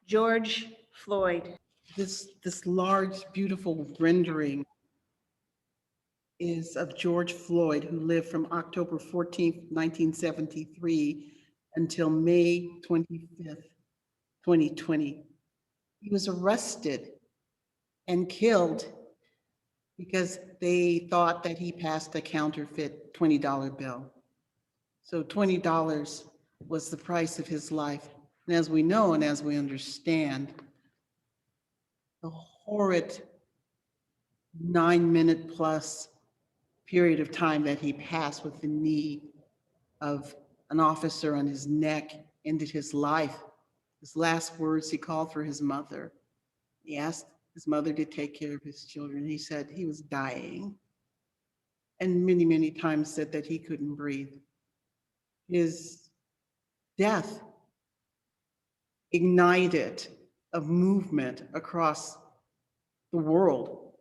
George Floyd. This large, beautiful rendering is of George Floyd, who lived from October 14th, 1973 until May 25th, 2020. He was arrested and killed because they thought that he passed a counterfeit $20 bill. So $20 was the price of his life. And as we know and as we understand, the horrid 9-minute plus period of time that he passed with the knee of an officer on his neck ended his life. His last words, he called for his mother. He asked his mother to take care of his children. He said he was dying and many, many times said that he couldn't breathe. His death ignited a movement across the world.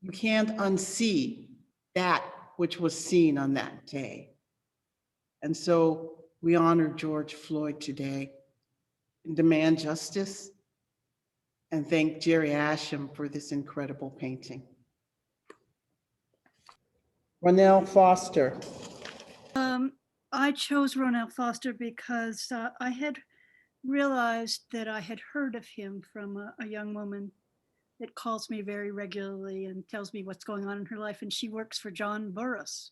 You can't unsee that which was seen on that day. And so we honor George Floyd today and demand justice and thank Jerry Asham for this incredible painting. Ronald Foster. I chose Ronald Foster because I had realized that I had heard of him from a young woman that calls me very regularly and tells me what's going on in her life. And she works for John Burroughs.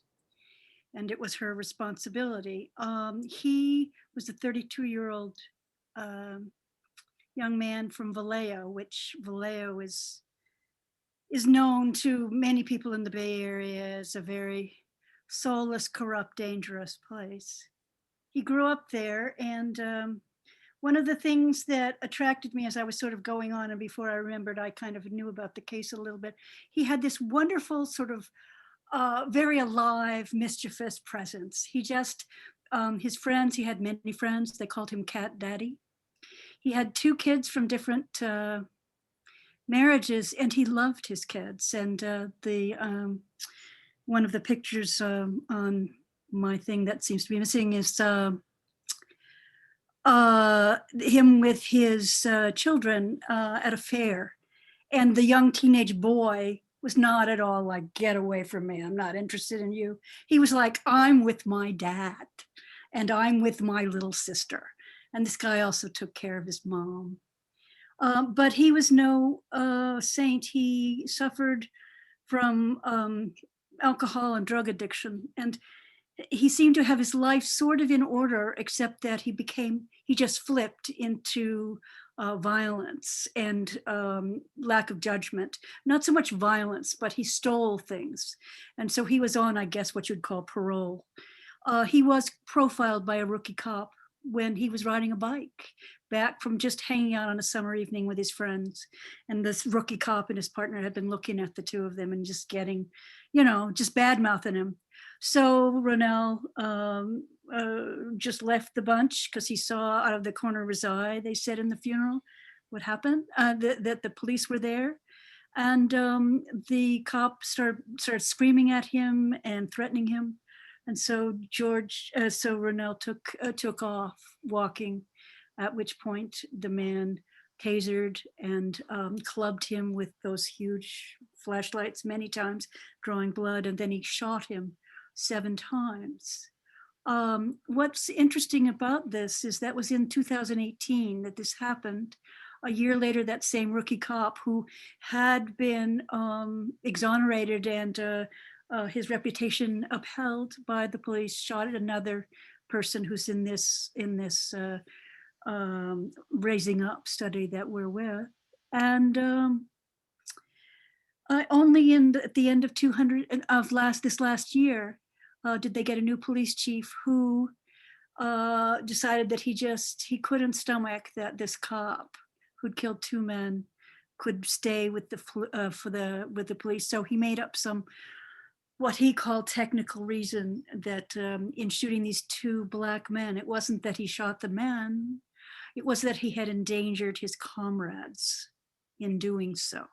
And it was her responsibility. He was a 32-year-old young man from Vallejo, which Vallejo is known to many people in the Bay Area as a very soulless, corrupt, dangerous place. He grew up there, and one of the things that attracted me as I was sort of going on, and before I remembered, I kind of knew about the case a little bit, he had this wonderful sort of very alive, mischievous presence. He just, his friends, he had many friends, they called him Cat Daddy. He had 2 kids from different marriages, and he loved his kids. And one of the pictures on my thing that seems to be missing is him with his children at a fair. And the young teenage boy was not at all like, get away from me, I'm not interested in you. He was like, I'm with my dad and I'm with my little sister. And this guy also took care of his mom. But he was no saint. He suffered from alcohol and drug addiction. And he seemed to have his life sort of in order, except that he just flipped into violence and lack of judgment. Not so much violence, but he stole things. And so he was on, I guess, what you'd call parole. He was profiled by a rookie cop when he was riding a bike back from just hanging out on a summer evening with his friends. And this rookie cop and his partner had been looking at the 2 of them and just getting, just bad mouthing him. So Ronell just left the bunch because he saw out of the corner of his eye, they said in the funeral, what happened, that the police were there. And the cop started screaming at him and threatening him. And so Ronell took off walking, at which point the man tasered and clubbed him with those huge flashlights many times, drawing blood, and then he shot him 7 times. What's interesting about this is that was in 2018 that this happened. A year later, that same rookie cop who had been exonerated and his reputation upheld by the police shot at another person who's in this raising up study that we're with. And only at the end of this last year did they get a new police chief who decided that he couldn't stomach that this cop who'd killed 2 men could stay with the police. So he made up some what he called technical reason that in shooting these 2 Black men, it wasn't that he shot the men, it was that he had endangered his comrades in doing so.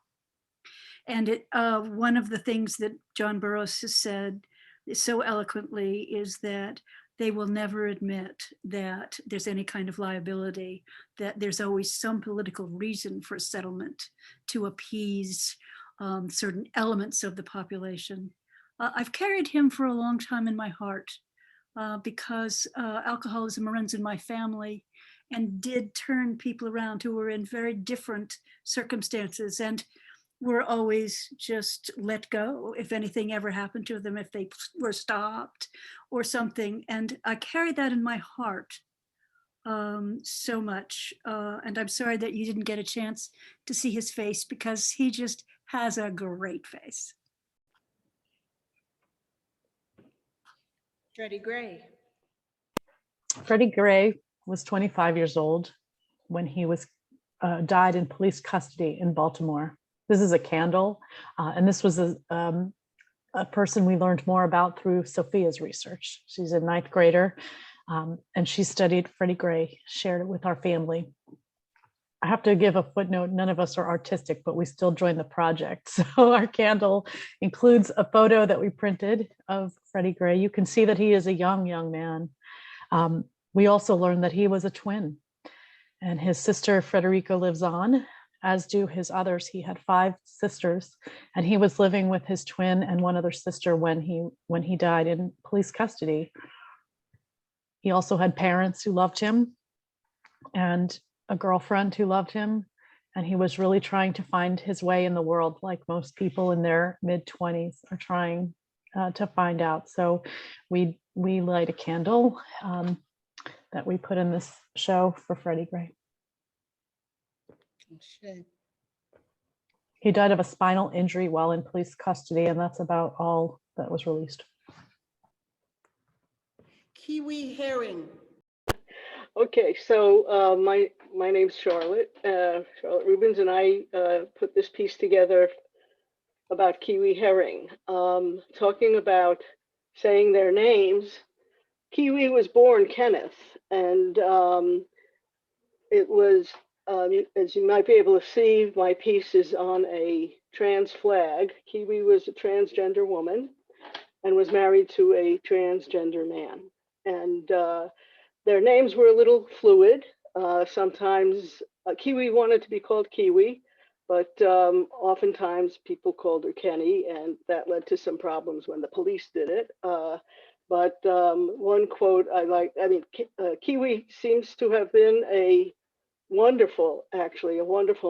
And one of the things that John Burroughs has said so eloquently is that they will never admit that there's any kind of liability, that there's always some political reason for settlement to appease certain elements of the population. I've carried him for a long time in my heart because alcoholism runs in my family and did turn people around who were in very different circumstances and were always just let go if anything ever happened to them, if they were stopped or something. And I carry that in my heart so much. And I'm sorry that you didn't get a chance to see his face because he just has a great face. Freddie Gray. Freddie Gray was 25 years old when he was died in police custody in Baltimore. This is a candle, and this was a person we learned more about through Sophia's research. She's a ninth grader, and she studied Freddie Gray, shared it with our family. I have to give a footnote, none of us are artistic, but we still joined the project. So our candle includes a photo that we printed of Freddie Gray. You can see that he is a young man. We also learned that he was a twin, and his sister Frederica lives on, as do his others. He had 5 sisters, and he was living with his twin and one other sister when he died in police custody. He also had parents who loved him and a girlfriend who loved him, and he was really trying to find his way in the world, like most people in their mid-20s are trying to find out. So we light a candle that we put in this show for Freddie Gray. He died of a spinal injury while in police custody, and that's about all that was released. Kiwi Herring. Okay, so my name's Charlotte Rubens, and I put this piece together about Kiwi Herring, talking about saying their names. Kiwi was born Kenneth, and it was, as you might be able to see, my piece is on a trans flag. Kiwi was a transgender woman and was married to a transgender man. And their names were a little fluid. Sometimes Kiwi wanted to be called Kiwi, but oftentimes people called her Kenny, and that led to some problems when the police did it. But one quote I like, Kiwi seems to have been a wonderful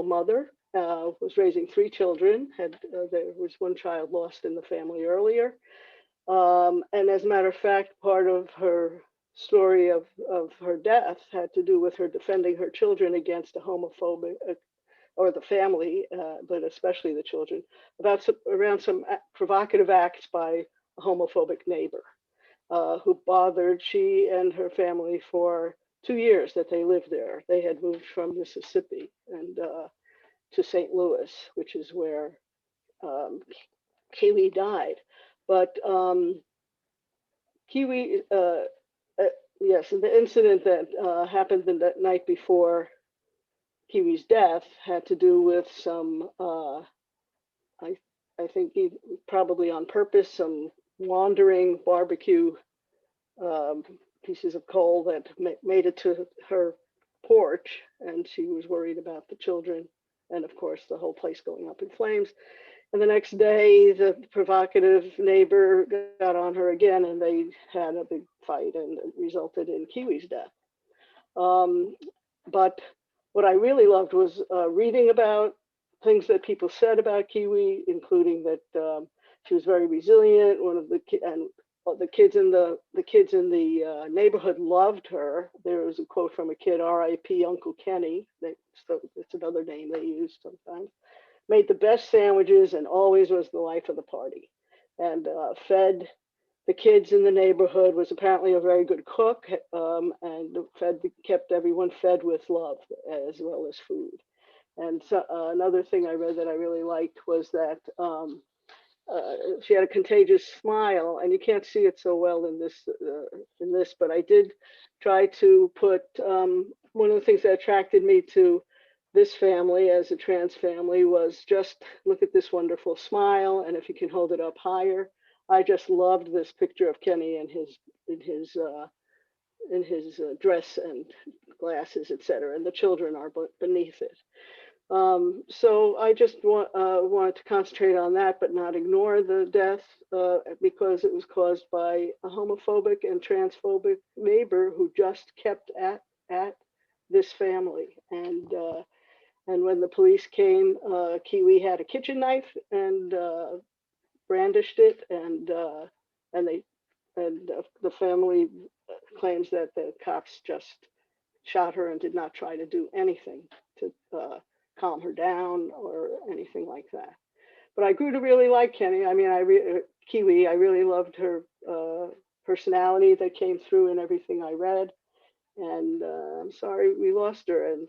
mother, was raising 3 children, there was 1 child lost in the family earlier. And as a matter of fact, part of her story of her death had to do with her defending her children against a homophobic, or the family, but especially the children, around some provocative acts by a homophobic neighbor who bothered she and her family for 2 years that they lived there. They had moved from Mississippi and to St. Louis, which is where Kiwi died. But Kiwi, yes, the incident that happened the night before Kiwi's death had to do with some, I think probably on purpose, some wandering barbecue pieces of coal that made it to her porch, and she was worried about the children and of course the whole place going up in flames. And the next day, the provocative neighbor got on her again, and they had a big fight, and it resulted in Kiwi's death. But what I really loved was reading about things that people said about Kiwi, including that she was very resilient. One of the kids in the neighborhood loved her. There was a quote from a kid, "R.I.P. Uncle Kenny." It's another name they use sometimes. Made the best sandwiches and always was the life of the party, and fed the kids in the neighborhood, was apparently a very good cook, and kept everyone fed with love as well as food. And so another thing I read that I really liked was that she had a contagious smile, and you can't see it so well in this, but I did try to put one of the things that attracted me to this family as a trans family was just look at this wonderful smile, and if you can hold it up higher. I just loved this picture of Kenny in his dress and glasses, etc. And the children are beneath it. So I just wanted to concentrate on that, but not ignore the death because it was caused by a homophobic and transphobic neighbor who just kept at this family. And when the police came, Kiwi had a kitchen knife and brandished it, and the family claims that the cops just shot her and did not try to do anything to calm her down or anything like that. But I grew to really like Kenny. I mean, Kiwi. I really loved her personality that came through in everything I read. And I'm sorry we lost her. And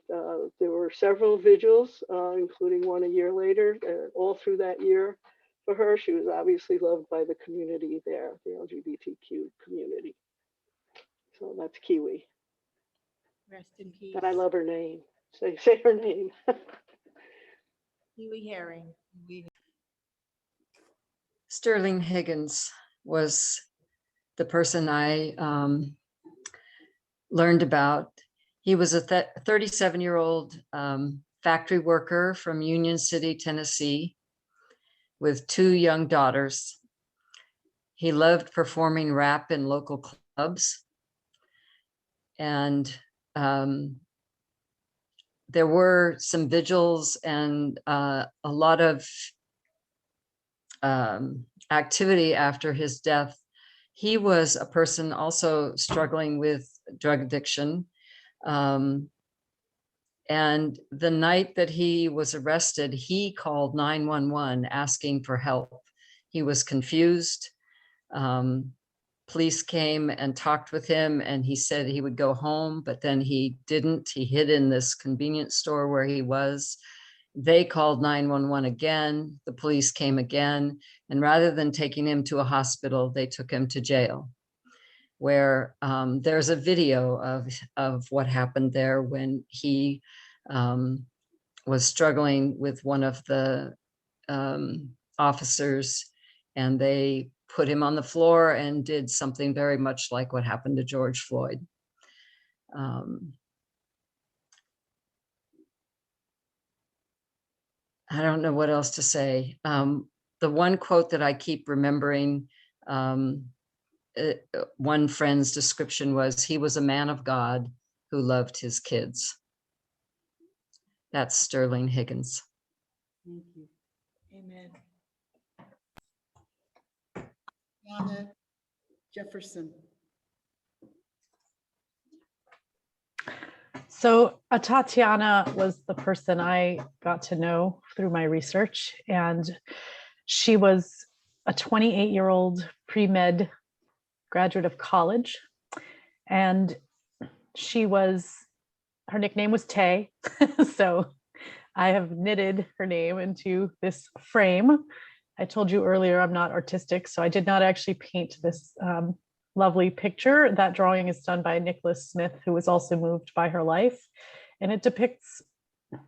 there were several vigils, including one a year later, all through that year for her. She was obviously loved by the community there, the LGBTQ community. So that's Kiwi. Rest in peace. And I love her name. Say her name. Kiwi Herring. Sterling Higgins was the person I learned about. He was a 37-year-old factory worker from Union City, Tennessee, with 2 young daughters. He loved performing rap in local clubs. And there were some vigils and a lot of activity after his death. He was a person also struggling with drug addiction. And the night that he was arrested, he called 911 asking for help. He was confused. Police came and talked with him, and he said he would go home, but then he didn't. He hid in this convenience store where he was. They called 911 again. The police came again. And rather than taking him to a hospital, they took him to jail, where there's a video of what happened there when he was struggling with one of the officers, and they put him on the floor and did something very much like what happened to George Floyd. I don't know what else to say. The one quote that I keep remembering, one friend's description was, he was a man of God who loved his kids. That's Sterling Higgins. Thank you. Amen. Tatiana Jefferson. So Atatiana was the person I got to know through my research, and she was a 28-year-old pre-med graduate of college, and her nickname was Tay. So I have knitted her name into this frame. I told you earlier I'm not artistic, so I did not actually paint this lovely picture. That drawing is done by Nicholas Smith, who was also moved by her life. And it depicts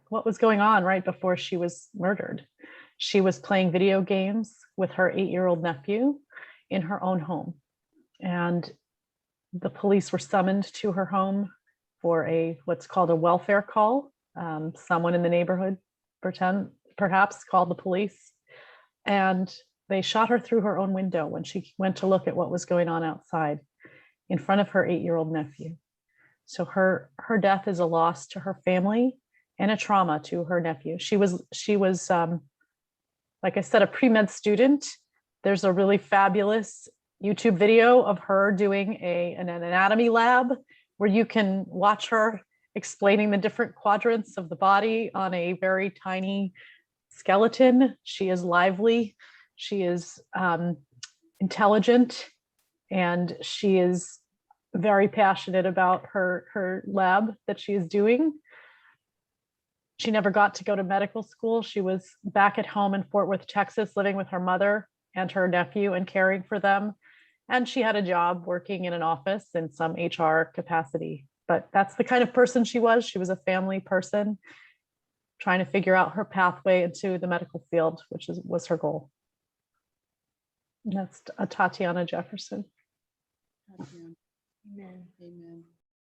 what was going on right before she was murdered. She was playing video games with her 8-year-old nephew in her own home. And the police were summoned to her home for what's called a welfare call. Someone in the neighborhood perhaps called the police. And they shot her through her own window when she went to look at what was going on outside in front of her 8-year-old nephew. So her death is a loss to her family and a trauma to her nephew. She was like I said, a pre-med student. There's a really fabulous YouTube video of her doing an anatomy lab where you can watch her explaining the different quadrants of the body on a very tiny skeleton. She is lively, she is intelligent, and she is very passionate about her lab that she is doing. She never got to go to medical school. She was back at home in Fort Worth, Texas, living with her mother and her nephew and caring for them. And she had a job working in an office in some HR capacity. But that's the kind of person she was. She was a family person trying to figure out her pathway into the medical field, which was her goal. And that's Tatiana Jefferson. Tatiana. Amen. Amen.